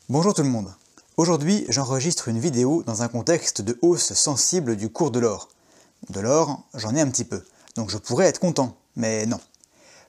Bonjour tout le monde. Aujourd'hui, j'enregistre une vidéo dans un contexte de hausse sensible du cours de l'or. De l'or, j'en ai un petit peu, donc je pourrais être content, mais non.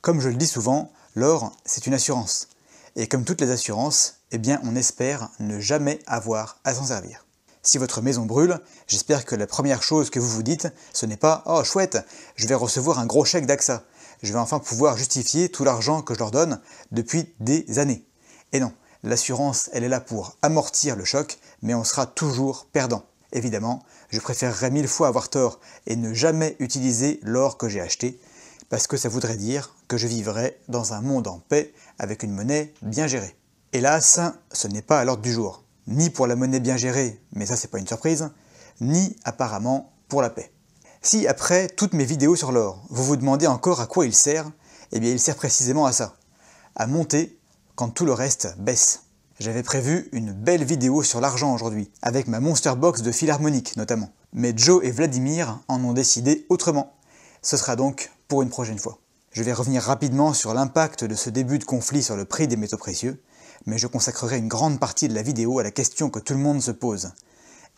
Comme je le dis souvent, l'or, c'est une assurance. Et comme toutes les assurances, eh bien on espère ne jamais avoir à s'en servir. Si votre maison brûle, j'espère que la première chose que vous vous dites, ce n'est pas « Oh chouette, je vais recevoir un gros chèque d'AXA. Je vais enfin pouvoir justifier tout l'argent que je leur donne depuis des années. » Et non. L'assurance, elle est là pour amortir le choc, mais on sera toujours perdant. Évidemment, je préférerais 1000 fois avoir tort et ne jamais utiliser l'or que j'ai acheté, parce que ça voudrait dire que je vivrais dans un monde en paix avec une monnaie bien gérée. Hélas, ce n'est pas à l'ordre du jour. Ni pour la monnaie bien gérée, mais ça c'est pas une surprise, ni apparemment pour la paix. Si après toutes mes vidéos sur l'or, vous vous demandez encore à quoi il sert, eh bien il sert précisément à ça. À monter quand tout le reste baisse. J'avais prévu une belle vidéo sur l'argent aujourd'hui, avec ma Monster Box de Philharmonique notamment. Mais Joe et Vladimir en ont décidé autrement. Ce sera donc pour une prochaine fois. Je vais revenir rapidement sur l'impact de ce début de conflit sur le prix des métaux précieux, mais je consacrerai une grande partie de la vidéo à la question que tout le monde se pose.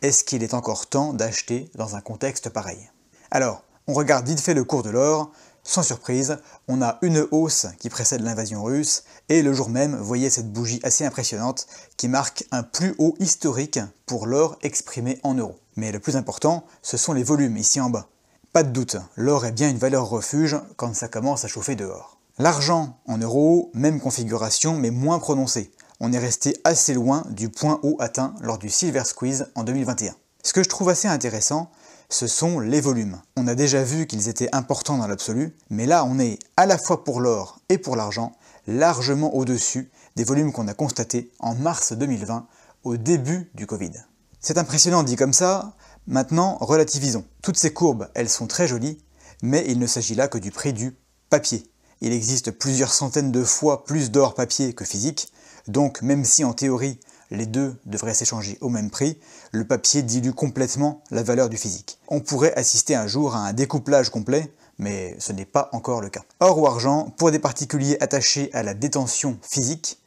Est-ce qu'il est encore temps d'acheter dans un contexte pareil? Alors, on regarde vite fait le cours de l'or. Sans surprise, on a une hausse qui précède l'invasion russe, et le jour même, vous voyez cette bougie assez impressionnante qui marque un plus haut historique pour l'or exprimé en euros. Mais le plus important, ce sont les volumes ici en bas. Pas de doute, l'or est bien une valeur refuge quand ça commence à chauffer dehors. L'argent en euros, même configuration, mais moins prononcée. On est resté assez loin du point haut atteint lors du Silver Squeeze en 2021. Ce que je trouve assez intéressant, ce sont les volumes. On a déjà vu qu'ils étaient importants dans l'absolu, mais là on est à la fois pour l'or et pour l'argent, largement au-dessus des volumes qu'on a constatés en mars 2020, au début du Covid. C'est impressionnant dit comme ça, maintenant relativisons. Toutes ces courbes, elles sont très jolies, mais il ne s'agit là que du prix du papier. Il existe plusieurs centaines de fois plus d'or papier que physique, donc même si en théorie, les deux devraient s'échanger au même prix, le papier dilue complètement la valeur du physique. On pourrait assister un jour à un découplage complet, mais ce n'est pas encore le cas. Or ou argent, pour des particuliers attachés à la détention physique,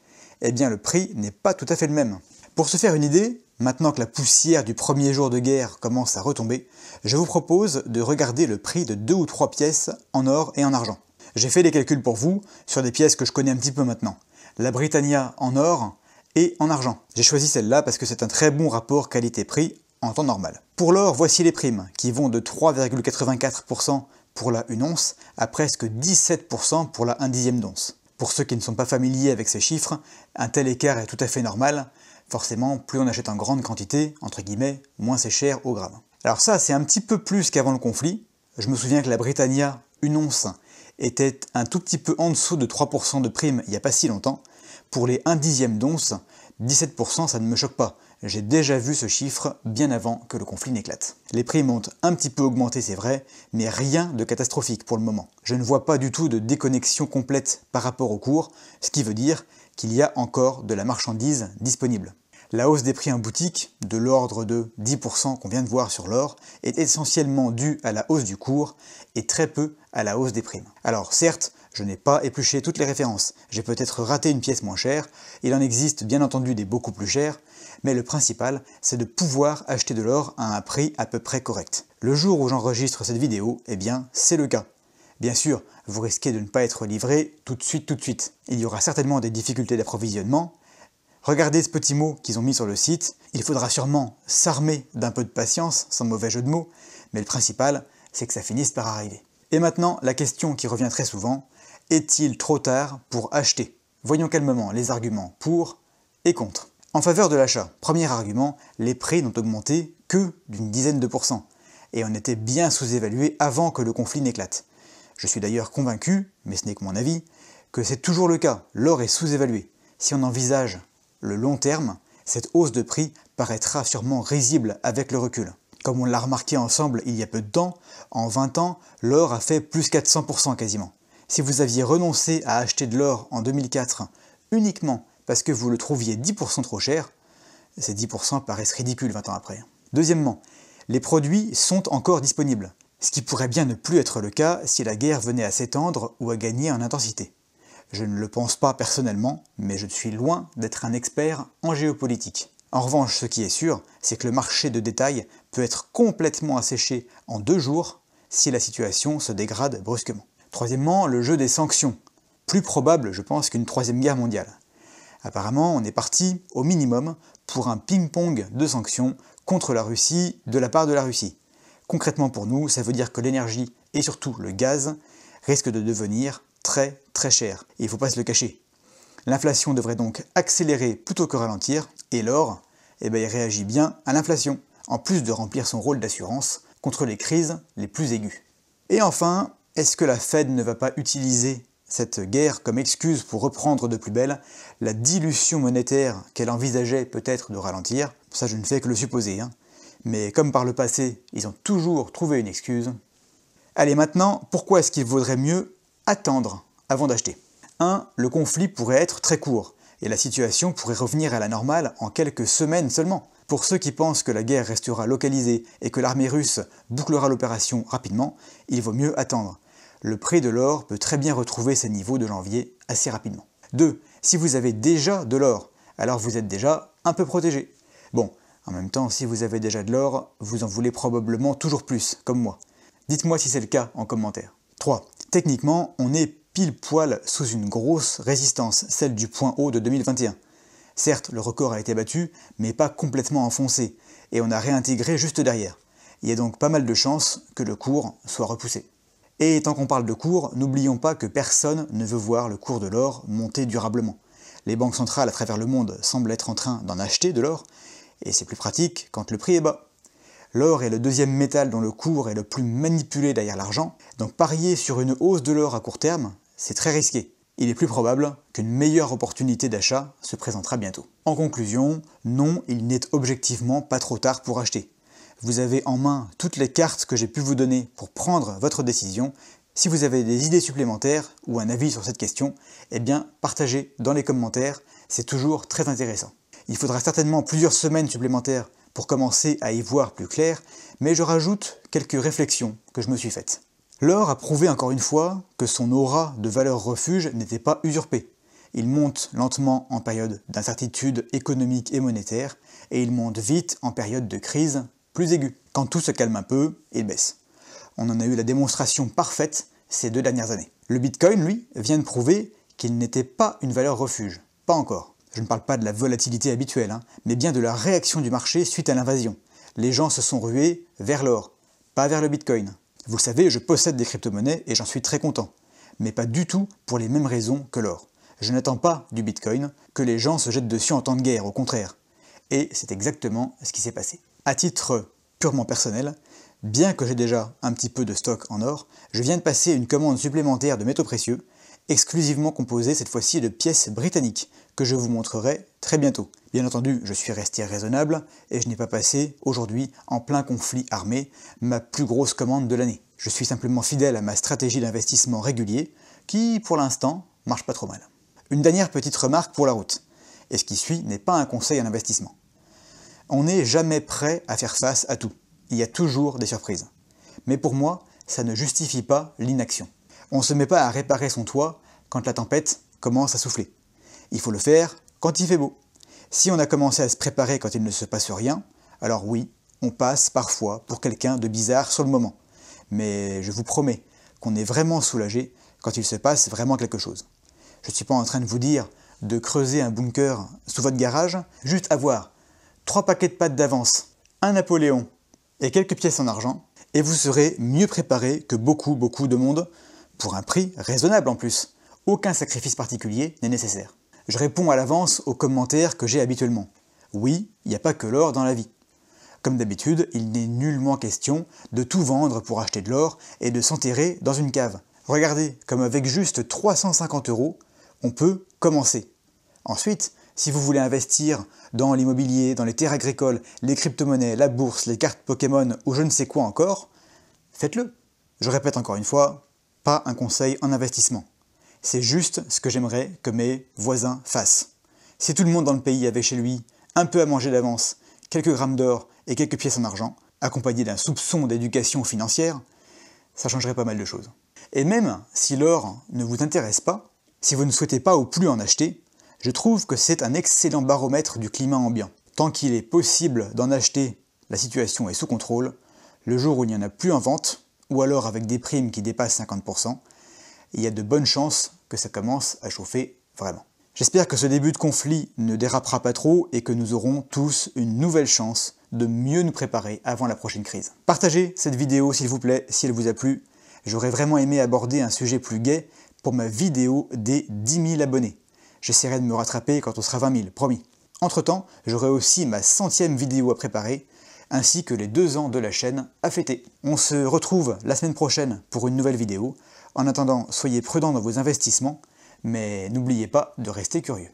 eh bien le prix n'est pas tout à fait le même. Pour se faire une idée, maintenant que la poussière du premier jour de guerre commence à retomber, je vous propose de regarder le prix de 2 ou 3 pièces en or et en argent. J'ai fait les calculs pour vous sur des pièces que je connais un petit peu maintenant. La Britannia en or et en argent. J'ai choisi celle-là parce que c'est un très bon rapport qualité-prix en temps normal. Pour l'or, voici les primes, qui vont de 3,84% pour la 1 once à presque 17% pour la 1 dixième d'once. Pour ceux qui ne sont pas familiers avec ces chiffres, un tel écart est tout à fait normal. Forcément, plus on achète en grande quantité, entre guillemets, moins c'est cher au gramme. Alors ça, c'est un petit peu plus qu'avant le conflit. Je me souviens que la Britannia 1 once était un tout petit peu en dessous de 3% de prime il n'y a pas si longtemps. Pour les 1 dixième d'once, 17% ça ne me choque pas. J'ai déjà vu ce chiffre bien avant que le conflit n'éclate. Les primes ont un petit peu augmenté, c'est vrai, mais rien de catastrophique pour le moment. Je ne vois pas du tout de déconnexion complète par rapport au cours, ce qui veut dire qu'il y a encore de la marchandise disponible. La hausse des prix en boutique, de l'ordre de 10% qu'on vient de voir sur l'or, est essentiellement due à la hausse du cours et très peu à la hausse des primes. Alors certes, je n'ai pas épluché toutes les références, j'ai peut-être raté une pièce moins chère, il en existe bien entendu des beaucoup plus chères, mais le principal, c'est de pouvoir acheter de l'or à un prix à peu près correct. Le jour où j'enregistre cette vidéo, eh bien c'est le cas. Bien sûr, vous risquez de ne pas être livré tout de suite. Il y aura certainement des difficultés d'approvisionnement. Regardez ce petit mot qu'ils ont mis sur le site, il faudra sûrement s'armer d'un peu de patience, sans mauvais jeu de mots, mais le principal, c'est que ça finisse par arriver. Et maintenant, la question qui revient très souvent, est-il trop tard pour acheter? Voyons calmement les arguments pour et contre. En faveur de l'achat, premier argument, les prix n'ont augmenté que d'une dizaine de pourcents, et on était bien sous-évalué avant que le conflit n'éclate. Je suis d'ailleurs convaincu, mais ce n'est que mon avis, que c'est toujours le cas, l'or est sous-évalué. Si on envisage le long terme, cette hausse de prix paraîtra sûrement risible avec le recul. Comme on l'a remarqué ensemble il y a peu de temps, en 20 ans, l'or a fait plus 400% quasiment. Si vous aviez renoncé à acheter de l'or en 2004 uniquement parce que vous le trouviez 10% trop cher, ces 10% paraissent ridicules 20 ans après. Deuxièmement, les produits sont encore disponibles, ce qui pourrait bien ne plus être le cas si la guerre venait à s'étendre ou à gagner en intensité. Je ne le pense pas personnellement, mais je suis loin d'être un expert en géopolitique. En revanche, ce qui est sûr, c'est que le marché de détail peut être complètement asséché en 2 jours si la situation se dégrade brusquement. Troisièmement, le jeu des sanctions. Plus probable, je pense, qu'une troisième guerre mondiale. Apparemment, on est parti, au minimum, pour un ping-pong de sanctions contre la Russie de la part de la Russie. Concrètement pour nous, ça veut dire que l'énergie, et surtout le gaz, risquent de devenir très très cher. Et il ne faut pas se le cacher. L'inflation devrait donc accélérer plutôt que ralentir, et l'or, il réagit bien à l'inflation, en plus de remplir son rôle d'assurance contre les crises les plus aiguës. Et enfin, est-ce que la Fed ne va pas utiliser cette guerre comme excuse pour reprendre de plus belle la dilution monétaire qu'elle envisageait peut-être de ralentir? Ça, je ne fais que le supposer, hein. Mais comme par le passé, ils ont toujours trouvé une excuse. Allez, maintenant, pourquoi est-ce qu'il vaudrait mieux attendre avant d'acheter? 1. Le conflit pourrait être très court, et la situation pourrait revenir à la normale en quelques semaines seulement. Pour ceux qui pensent que la guerre restera localisée et que l'armée russe bouclera l'opération rapidement, il vaut mieux attendre. Le prix de l'or peut très bien retrouver ses niveaux de janvier assez rapidement. 2. Si vous avez déjà de l'or, alors vous êtes déjà un peu protégé. Bon, en même temps, si vous avez déjà de l'or, vous en voulez probablement toujours plus, comme moi. Dites-moi si c'est le cas en commentaire. 3. Techniquement, on est pile poil sous une grosse résistance, celle du point haut de 2021. Certes, le record a été battu, mais pas complètement enfoncé, et on a réintégré juste derrière. Il y a donc pas mal de chances que le cours soit repoussé. Et tant qu'on parle de cours, n'oublions pas que personne ne veut voir le cours de l'or monter durablement. Les banques centrales à travers le monde semblent être en train d'en acheter de l'or, et c'est plus pratique quand le prix est bas. L'or est le deuxième métal dont le cours est le plus manipulé derrière l'argent, donc parier sur une hausse de l'or à court terme, c'est très risqué. Il est plus probable qu'une meilleure opportunité d'achat se présentera bientôt. En conclusion, non, il n'est objectivement pas trop tard pour acheter. Vous avez en main toutes les cartes que j'ai pu vous donner pour prendre votre décision. Si vous avez des idées supplémentaires ou un avis sur cette question, eh bien partagez dans les commentaires, c'est toujours très intéressant. Il faudra certainement plusieurs semaines supplémentaires pour commencer à y voir plus clair, mais je rajoute quelques réflexions que je me suis faites. L'or a prouvé encore une fois que son aura de valeur refuge n'était pas usurpée. Il monte lentement en période d'incertitude économique et monétaire, et il monte vite en période de crise plus aiguë. Quand tout se calme un peu, il baisse. On en a eu la démonstration parfaite ces 2 dernières années. Le Bitcoin, lui, vient de prouver qu'il n'était pas une valeur refuge. Pas encore. Je ne parle pas de la volatilité habituelle, mais bien de la réaction du marché suite à l'invasion. Les gens se sont rués vers l'or, pas vers le Bitcoin. Vous le savez, je possède des crypto-monnaies et j'en suis très content. Mais pas du tout pour les mêmes raisons que l'or. Je n'attends pas du Bitcoin que les gens se jettent dessus en temps de guerre, au contraire. Et c'est exactement ce qui s'est passé. À titre purement personnel, bien que j'ai déjà un petit peu de stock en or, je viens de passer une commande supplémentaire de métaux précieux, exclusivement composée cette fois-ci de pièces britanniques, que je vous montrerai très bientôt. Bien entendu, je suis resté raisonnable et je n'ai pas passé, aujourd'hui, en plein conflit armé, ma plus grosse commande de l'année. Je suis simplement fidèle à ma stratégie d'investissement régulier, qui, pour l'instant, marche pas trop mal. Une dernière petite remarque pour la route, et ce qui suit n'est pas un conseil en investissement. On n'est jamais prêt à faire face à tout. Il y a toujours des surprises. Mais pour moi, ça ne justifie pas l'inaction. On ne se met pas à réparer son toit quand la tempête commence à souffler. Il faut le faire quand il fait beau. Si on a commencé à se préparer quand il ne se passe rien, alors oui, on passe parfois pour quelqu'un de bizarre sur le moment. Mais je vous promets qu'on est vraiment soulagé quand il se passe vraiment quelque chose. Je ne suis pas en train de vous dire de creuser un bunker sous votre garage, juste avoir 3 paquets de pâtes d'avance, un Napoléon et quelques pièces en argent, et vous serez mieux préparé que beaucoup de monde, pour un prix raisonnable en plus. Aucun sacrifice particulier n'est nécessaire. Je réponds à l'avance aux commentaires que j'ai habituellement. Oui, il n'y a pas que l'or dans la vie. Comme d'habitude, il n'est nullement question de tout vendre pour acheter de l'or et de s'enterrer dans une cave. Regardez, comme avec juste 350 €, on peut commencer. Ensuite, si vous voulez investir dans l'immobilier, dans les terres agricoles, les crypto-monnaies, la bourse, les cartes Pokémon ou je ne sais quoi encore, faites-le. Je répète encore une fois, pas un conseil en investissement. C'est juste ce que j'aimerais que mes voisins fassent. Si tout le monde dans le pays avait chez lui un peu à manger d'avance, quelques grammes d'or et quelques pièces en argent, accompagnés d'un soupçon d'éducation financière, ça changerait pas mal de choses. Et même si l'or ne vous intéresse pas, Si vous ne souhaitez pas ou plus en acheter, je trouve que c'est un excellent baromètre du climat ambiant. Tant qu'il est possible d'en acheter, la situation est sous contrôle. Le jour où il n'y en a plus en vente, ou alors avec des primes qui dépassent 50%, il y a de bonnes chances que ça commence à chauffer vraiment. J'espère que ce début de conflit ne dérapera pas trop et que nous aurons tous une nouvelle chance de mieux nous préparer avant la prochaine crise. Partagez cette vidéo s'il vous plaît, si elle vous a plu. J'aurais vraiment aimé aborder un sujet plus gai pour ma vidéo des 10 000 abonnés. J'essaierai de me rattraper quand on sera 20 000, promis. Entre-temps, j'aurai aussi ma 100e vidéo à préparer, ainsi que les 2 ans de la chaîne à fêter. On se retrouve la semaine prochaine pour une nouvelle vidéo. En attendant, soyez prudents dans vos investissements, mais n'oubliez pas de rester curieux.